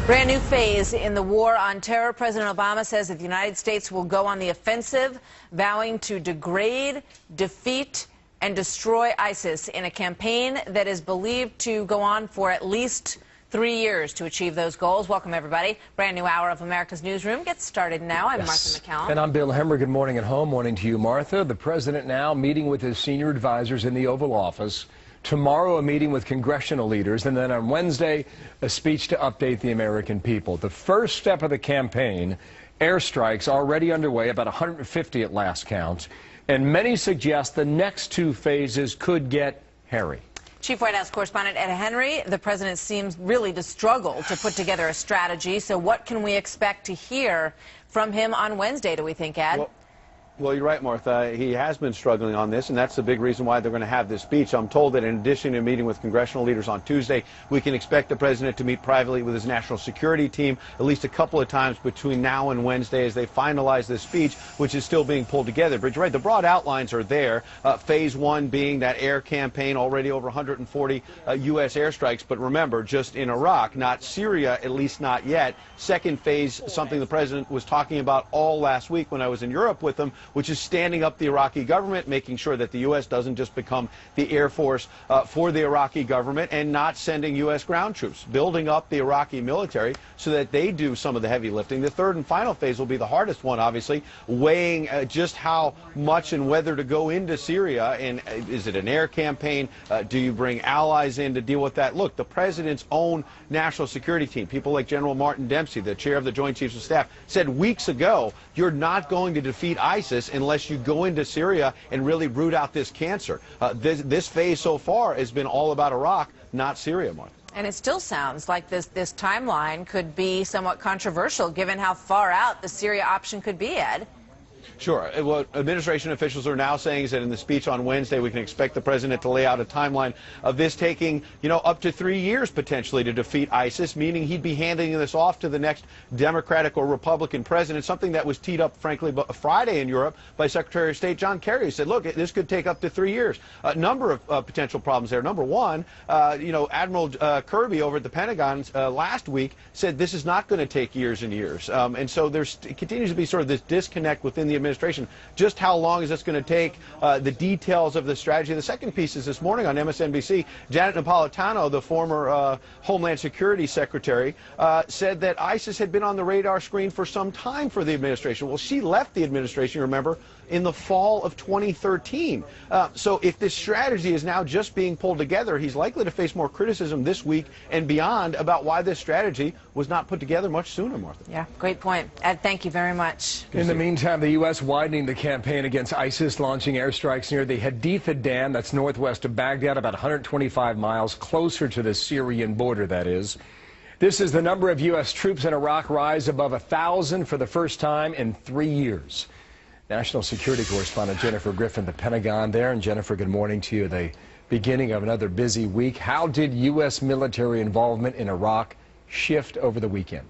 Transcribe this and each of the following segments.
Brand new phase in the war on terror. President Obama says that the United States will go on the offensive, vowing to degrade, defeat, and destroy ISIS in a campaign that is believed to go on for at least 3 years to achieve those goals. Welcome, everybody. Brand new hour of America's Newsroom gets started now. I'm Martha McCallum. And I'm Bill Hemmer. Good morning at home. Morning to you, Martha. The president now meeting with his senior advisors in the Oval Office. Tomorrow, a meeting with congressional leaders, and then on Wednesday, a speech to update the American people. The first step of the campaign, airstrikes already underway, about 150 at last count, and many suggest the next two phases could get hairy. Chief White House correspondent Ed Henry, the president seems really to struggle to put together a strategy. So what can we expect to hear from him on Wednesday, do we think, Ed? Well, you're right, Martha. He has been struggling on this, and that's the big reason why they're going to have this speech. I'm told that in addition to meeting with congressional leaders on Tuesday, we can expect the president to meet privately with his national security team at least a couple of times between now and Wednesday as they finalize this speech, which is still being pulled together. But you're right, the broad outlines are there. Phase one being that air campaign, already over 140 U.S. airstrikes. But remember, just in Iraq, not Syria, at least not yet. Second phase, something the president was talking about all last week when I was in Europe with him, which is standing up the Iraqi government, making sure that the U.S. doesn't just become the Air Force for the Iraqi government, and not sending U.S. ground troops, building up the Iraqi military so that they do some of the heavy lifting. The third and final phase will be the hardest one, obviously, weighing just how much and whether to go into Syria. And is it an air campaign? Do you bring allies in to deal with that? Look, the president's own national security team, people like General Martin Dempsey, the chair of the Joint Chiefs of Staff, said weeks ago, you're not going to defeat ISIS unless you go into Syria and really root out this cancer. This phase so far has been all about Iraq, not Syria, Martha. And it still sounds like this timeline could be somewhat controversial given how far out the Syria option could be, Ed. Sure. What administration officials are now saying is that in the speech on Wednesday, we can expect the president to lay out a timeline of this taking, up to 3 years potentially to defeat ISIS, meaning he'd be handing this off to the next Democratic or Republican president, something that was teed up, frankly, Friday in Europe by Secretary of State John Kerry. He said, look, this could take up to 3 years. A number of potential problems there. Number one, Admiral Kirby over at the Pentagon last week said this is not going to take years and years. And so there continues to be sort of this disconnect within the administration. Just how long is this going to take? The details of the strategy. The second piece is this morning on MSNBC, Janet Napolitano, the former Homeland Security Secretary, said that ISIS had been on the radar screen for some time for the administration. Well, she left the administration, remember, in the fall of 2013. So if this strategy is now just being pulled together, he's likely to face more criticism this week and beyond about why this strategy was not put together much sooner, Martha. Yeah, great point. Ed, thank you very much. In the meantime, the U.S. widening the campaign against ISIS, launching airstrikes near the Haditha Dam, that's northwest of Baghdad, about 125 miles closer to the Syrian border, that is. This is the number of U.S. troops in Iraq rise above 1,000 for the first time in 3 years. National security correspondent Jennifer Griffin, the Pentagon there. And Jennifer, good morning to you. The beginning of another busy week. How did U.S. military involvement in Iraq shift over the weekend?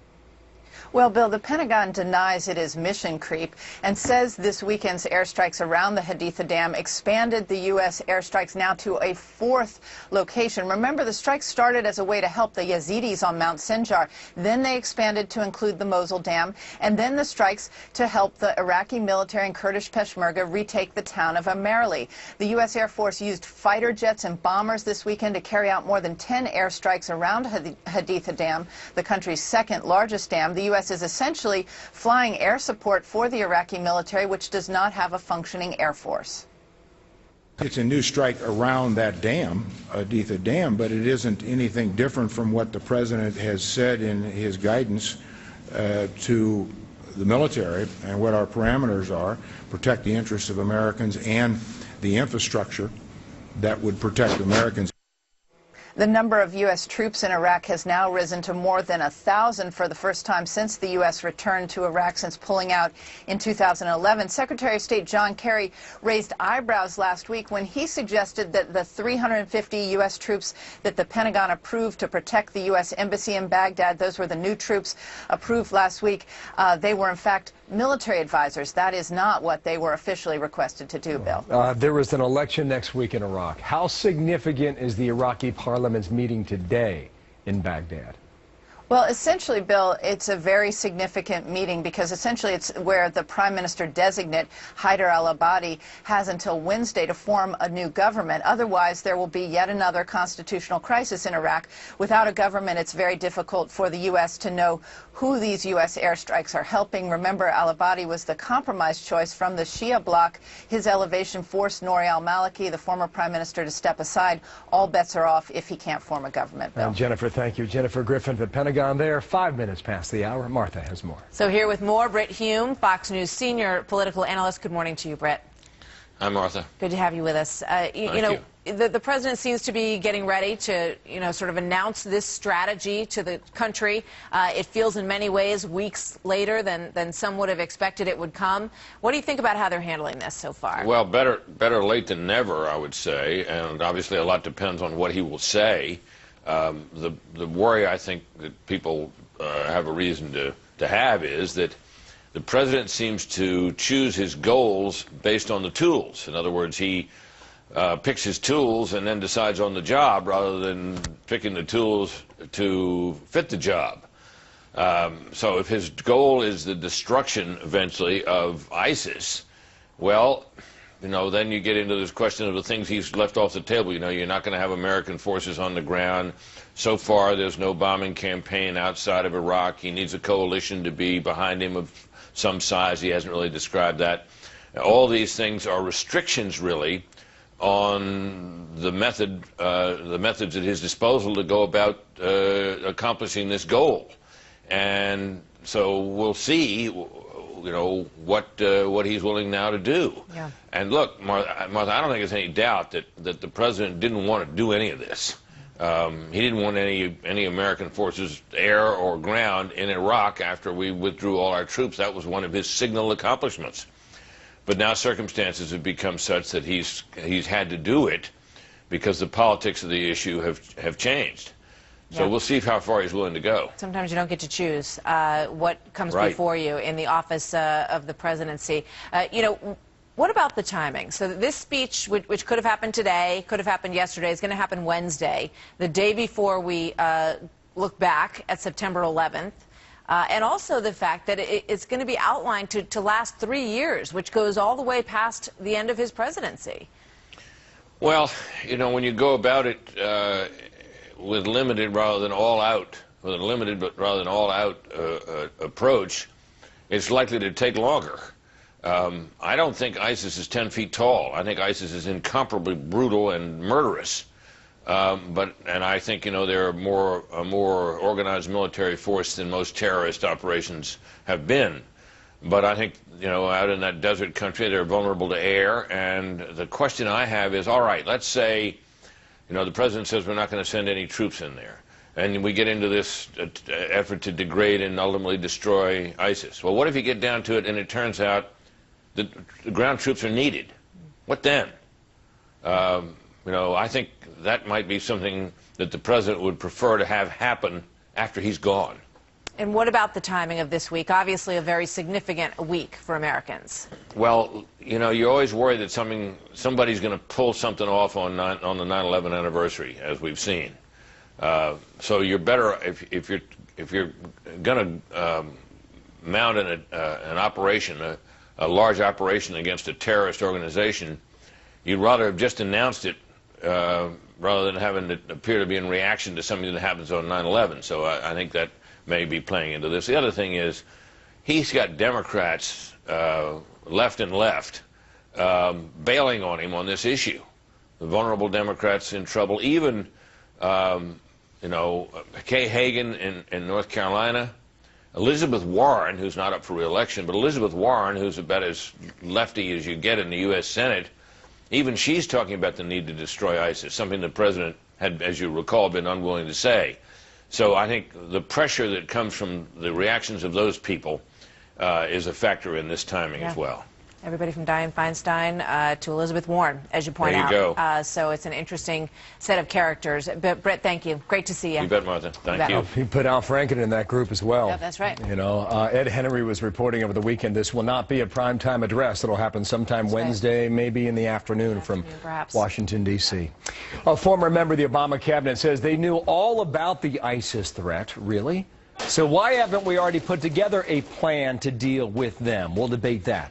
Well, Bill, the Pentagon denies it is mission creep and says this weekend's airstrikes around the Haditha Dam expanded the U.S. airstrikes now to a fourth location. Remember, the strikes started as a way to help the Yazidis on Mount Sinjar. Then they expanded to include the Mosul Dam, and then the strikes to help the Iraqi military and Kurdish Peshmerga retake the town of Amerli. The U.S. Air Force used fighter jets and bombers this weekend to carry out more than 10 airstrikes around Haditha Dam, the country's second largest dam. The U.S. is essentially flying air support for the Iraqi military, which does not have a functioning air force. It's a new strike around that dam, Haditha Dam, but it isn't anything different from what the president has said in his guidance to the military and what our parameters are: protect the interests of Americans and the infrastructure that would protect Americans. The number of U.S. troops in Iraq has now risen to more than 1,000 for the first time since the U.S. returned to Iraq since pulling out in 2011. Secretary of State John Kerry raised eyebrows last week when he suggested that the 350 U.S. troops that the Pentagon approved to protect the U.S. Embassy in Baghdad, those were the new troops approved last week, they were in fact military advisors. That is not what they were officially requested to do, Bill. There is an election next week in Iraq. How significant is the Iraqi parliament's meeting today in Baghdad? Well, essentially, Bill, it's a very significant meeting because essentially it's where the Prime Minister designate, Haider al-Abadi, has until Wednesday to form a new government. Otherwise, there will be yet another constitutional crisis in Iraq. Without a government, it's very difficult for the U.S. to know who these U.S. airstrikes are helping. Remember, al-Abadi was the compromise choice from the Shia bloc. His elevation forced Nouri al-Maliki, the former Prime Minister, to step aside. All bets are off if he can't form a government, Bill. Jennifer, thank you. Jennifer Griffin, the Pentagon there, 5 minutes past the hour. Martha has more. So here with more, Britt Hume, Fox News senior political analyst. Good morning to you, Britt. Hi, Martha. Good to have you with us. You know, the president seems to be getting ready to, sort of announce this strategy to the country. It feels in many ways weeks later than some would have expected it would come. What do you think about how they're handling this so far? Well, better late than never, I would say. And obviously a lot depends on what he will say. The worry I think that people have a reason to have is that the president seems to choose his goals based on the tools. In other words, he picks his tools and then decides on the job rather than picking the tools to fit the job. So if his goal is the destruction eventually of ISIS, well, then you get into this question of the things he's left off the table. You're not going to have American forces on the ground. So far, there's no bombing campaign outside of Iraq. He needs a coalition to be behind him of some size. He hasn't really described that. All these things are restrictions, really, on the methods at his disposal to go about accomplishing this goal. And so we'll see, what he's willing now to do. Yeah. And look, Martha, I don't think there's any doubt that the president didn't want to do any of this. He didn't want any American forces, air or ground, in Iraq after we withdrew all our troops. That was one of his signal accomplishments. But now circumstances have become such that he's had to do it because the politics of the issue have changed. So we'll see how far he's willing to go. Sometimes you don't get to choose what comes before you in the office of the presidency. What about the timing? So this speech, which could have happened today, could have happened yesterday, is going to happen Wednesday, the day before we look back at September 11th. And also the fact that it's going to be outlined to last 3 years, which goes all the way past the end of his presidency. Well, when you go about it with limited rather than all out, with a limited but rather than all out approach, it's likely to take longer. I don't think ISIS is 10 feet tall. I think ISIS is incomparably brutal and murderous. And I think, they're a more organized military force than most terrorist operations have been. But I think, out in that desert country, they're vulnerable to air. And the question I have is, all right, let's say, the president says we're not going to send any troops in there. And we get into this effort to degrade and ultimately destroy ISIS. Well, what if you get down to it and it turns out that the ground troops are needed? What then? I think that might be something that the president would prefer to have happen after he's gone. And what about the timing of this week? Obviously a very significant week for Americans. Well, you always worry that somebody's going to pull something off on the 9/11 anniversary, as we've seen. So you're better if you're going to mount an operation, a large operation against a terrorist organization, you'd rather have just announced it rather than having it appear to be in reaction to something that happens on 9/11. So I think that may be playing into this. The other thing is, he's got Democrats left and left bailing on him on this issue. The vulnerable Democrats in trouble. Even Kay Hagan in North Carolina, Elizabeth Warren, who's not up for re-election, but Elizabeth Warren, who's about as lefty as you get in the U.S. Senate, even she's talking about the need to destroy ISIS, something the president had, as you recall, been unwilling to say. So I think the pressure that comes from the reactions of those people is a factor in this timing as well. Everybody from Dianne Feinstein to Elizabeth Warren, as you point out. There you go. So it's an interesting set of characters. But Britt, thank you. Great to see you. You bet, Martha. Thank you. He put Al Franken in that group as well. Yeah, that's right. Ed Henry was reporting over the weekend this will not be a primetime address. It'll happen sometime Wednesday, maybe in the afternoon from Washington, D.C. A former member of the Obama cabinet says they knew all about the ISIS threat. Really? So why haven't we already put together a plan to deal with them? We'll debate that,